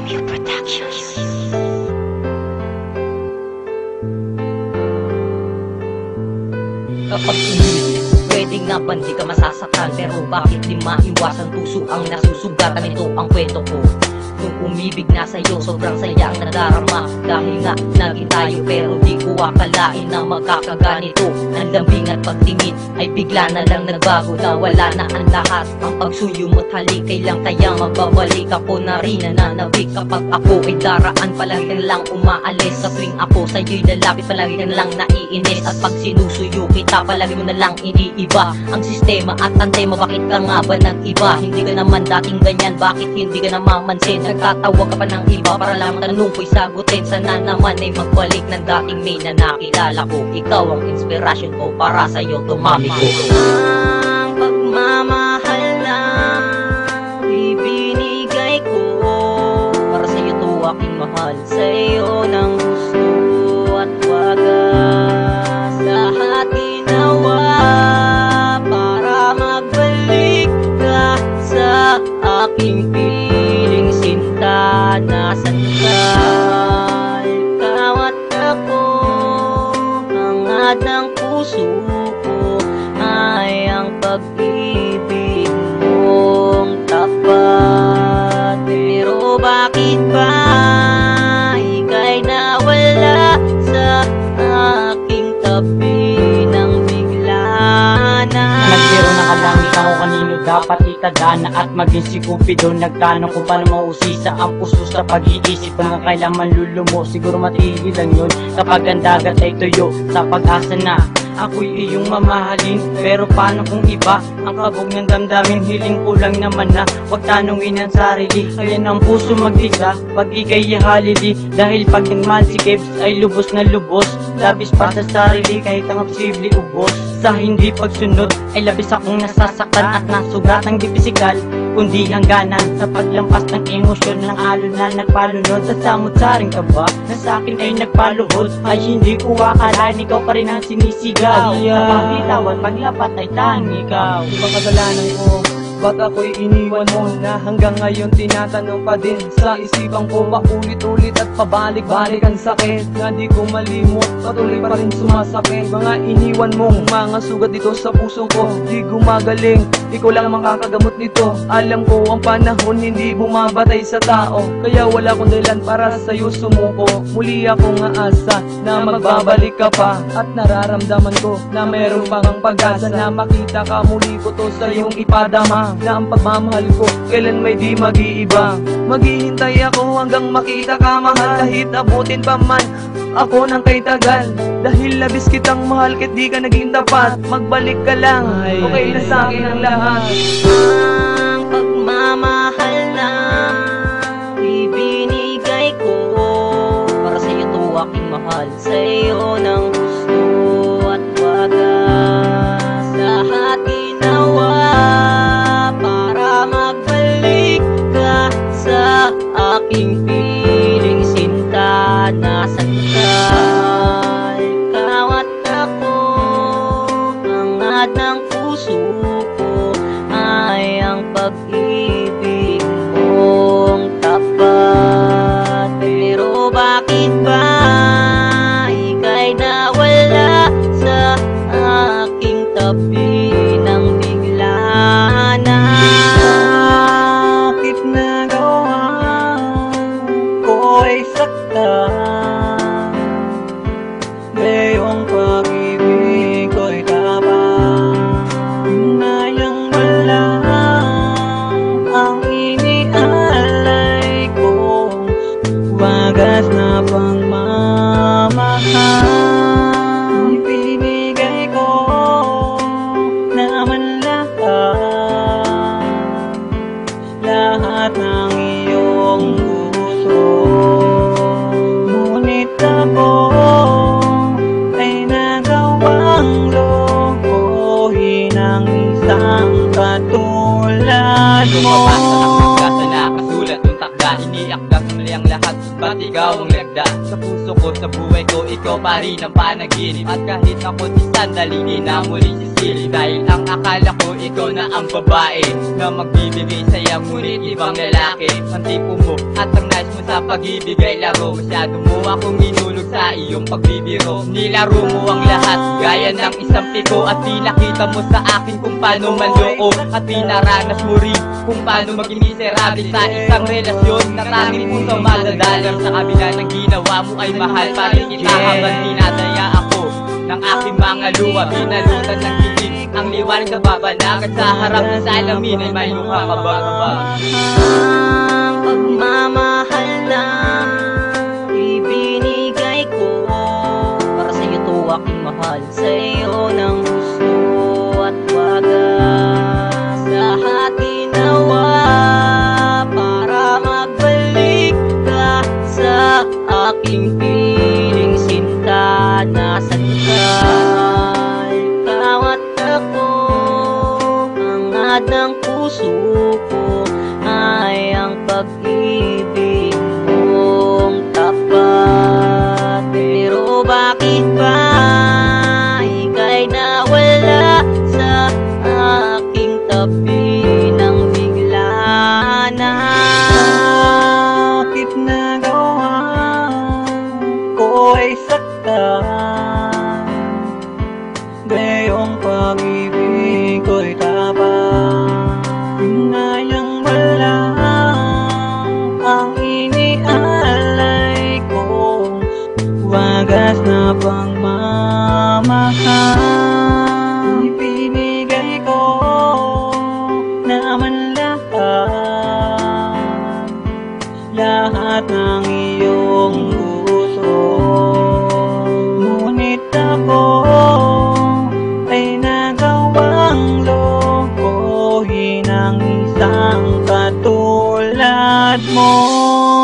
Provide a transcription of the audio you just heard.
Review Productions. Kapag umilis, pwede nga ba di ka masasaktan? Pero bakit di maiwasan puso ang nasusugatan? Ito ang kwento ko. Nung umibig na sa'yo, sobrang saya ang nadarama. Dahil nga naging tayo, pero di ko akalain na magkakaganito. Ang lambing at pagtingin ay bigla na lang nagbago. Nawala na ang lahat, ang pagsuyo mo't halikay lang. Kaya magbabalik ako na rin nananabik. Kapag ako ay daraan, palagi ka lang umaalis. Sa tuwing ako sa'yo'y lalapit, palagi ka lang naiinis. At pag sinusuyo kita, palagi mo na lang iniiba ang sistema at ang tema. Bakit ka nga ba ng iba? Hindi ka naman dating ganyan, bakit hindi ka namamansin? Nagtatawag ka pa ng iba para lang tanong ko'y sagutin. Sana naman ay magbalik ng dating may na nakilala ko. Ikaw ang inspirasyon ko, para sa'yo tumami ko. Ang pagmamahal na ibinigay ko, para sa'yo to aking mahal. Sa'yo ng gusto at wagas, lahat ginawa para magbalik ka sa aking piling. Sinta, nasan ka? Ikaw at ako, hangad ng puso ko ay ang pag-ibig mong tapat. Pero bakit ba ika'y nawala sa aking tabi ng bigla na? Nagbiro na kalangit ako kanino dapat itadana at maging si Cupido. Nagtanong kung paano mausisa ang puso sa pag-iisip. Hanggang kailan man lulumo, siguro matigil lang yun kapag ang dagat ay tuyo sa pag-asa na ako'y iyong mamahalin. Pero paano kung iba ang kabog ng damdamin? Hiling ko lang naman na huwag tanongin ang sarili. Kaya ng puso mag-isa pag ika'y halili. Dahil pag nagmahal si Kebs ay lubos na lubos, labis pa sa sarili kahit ang posible ubos. Sa hindi pagsunod ay labis akong nasasaktan at nasugat ng di pisikal, kundi hangganan sa paglampas ng emosyon ng alon na nagpalunod. At samot-saring ka ba na sa'kin ay nagpaluhod? Ay hindi ko akalain ikaw pa rin ang sinisigaw. Kapag bitawan, paglapat ay tanging ikaw. Ibang kasalanan ko, ba't ako'y iniwan mo na hanggang ngayon tinatanong pa din sa isipan ko? Paulit-ulit at pabalik-balik ang sakit na di ko malimot, patuloy pa rin sumasakit. Mga iniwan mong mga sugat dito sa puso ko, di gumagaling, ikaw lang makakagamot nito. Alam ko ang panahon hindi bumabatay sa tao, kaya wala kong dahilan para sa'yo sumuko. Muli akong aasa na magbabalik ka pa, at nararamdaman ko na meron pang pag-asa na makita ka muli ko to sa iyong ipadama. Na ang pagmamahal ko kailan may di mag-iiba. Maghihintay ako hanggang makita ka, mahal, kahit abutin pa man ako ng kay tagal. Dahil labis kitang mahal kahit di ka naging tapat. Magbalik ka lang, okay na sa'kin ang lahat. Ang pagmamahal na ibinigay ko, para sa'yo to aking mahal. Sa'yo ng gusto at wagas, lahat ginawa para magbalik ka sa aking piling. Sinta, nasan ka? Ikaw at ako, hangad ng puso ko ay ang pag-ibig mong tapat. Pero bakit ba ika'y nawala sa aking tabi ng bigla na? Bakit nagawa ko ay saktan? Ngayong pag-ibig ko'y tapat, hinayang wala ang inialay ko, wagas na pagmamahal. Ibinigay ko naman lahat ng iyong gusto. Ngunit ako ay nagawang lokohin ang isang katulad mo. Sa nakasulat ng takda, iniakda muli ang lahat. Ba't ikaw ang lagda sa puso ko, sa buhay ko? Ikaw pa rin ang panaginip. At kahit ako di sandali, di na muli sisilip. Dahil ang akala ko ikaw na ang babae na magbibigay saya, ngunit ibang lalaki ang tipo mo at ang nice mo mo sa pag-ibig ay laro. Masyado mo akong inulog sa iyong pagbibiro. Nilaro mo ang lahat gaya ng isang piko. At pinakita mo sa akin kung paano manloko. At pinaranas mo rin kung paano maging miserable sa isang relasyon na tanging puso madadalang. Sa kabila ng ginawa mo ay mahal pa rin kita habang dinadaya ako ng aking mga luha. Binalutan ng gilig ang liwanag sa babanagan. Sa harap ng salamin ay may luha ka ba? Ang pagmamahal na ibinigay ko para sa'yo to aking mahal. Sa'yo ng gusto at wagas lahat ginawa para magbalik ka sa aking piling sinta. Nasaan ka? Ikaw at ako, hangad ng puso ko ay ang pag-ibig mong tapat. Pero bakit ba ika'y nawala sa aking tabi nang bigla na? Bakit nagawa ko ay saktan? Ngayong pag-ibig ko'y tapat. Hinayang wala ang inialay ko, wagas na pagmamahal. Ibinigay ko naman lahat ng iyong gusto. Ngunit ako ay nagawang lokohin ang isang katulad mo.